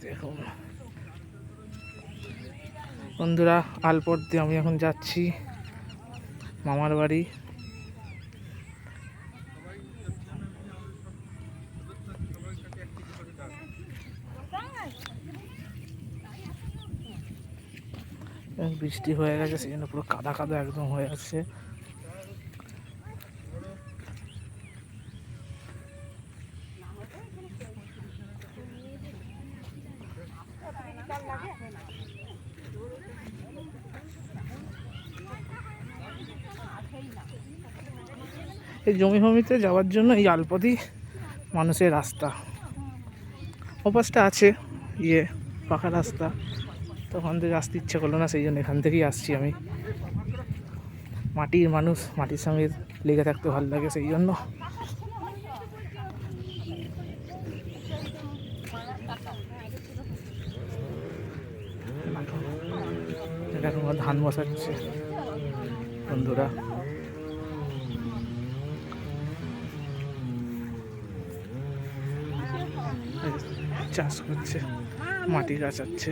দেখুন বন্ধুরা, আলপথ দিয়ে আমি এখন যাচ্ছি মামার বাড়ি। বৃষ্টি হয়ে গেছে, সেই জন্য পুরো কাদা কাদা একদম হয়ে আছে। এই জমি ভূমিতে যাওয়ার জন্য এই আলপথই মানুষের রাস্তা। ওপাশটা আছে পাকা রাস্তা, তখন থেকে আসতে ইচ্ছে করলো না, সেই জন্য এখান থেকেই আসছি আমি। মাটির মানুষ, মাটির সঙ্গে লেগে থাকতে ভালো লাগে, সেই জন্য। এখন ধান বসাচ্ছে বন্ধুরা। চাষ করছে, মাটি গাছাচ্ছে।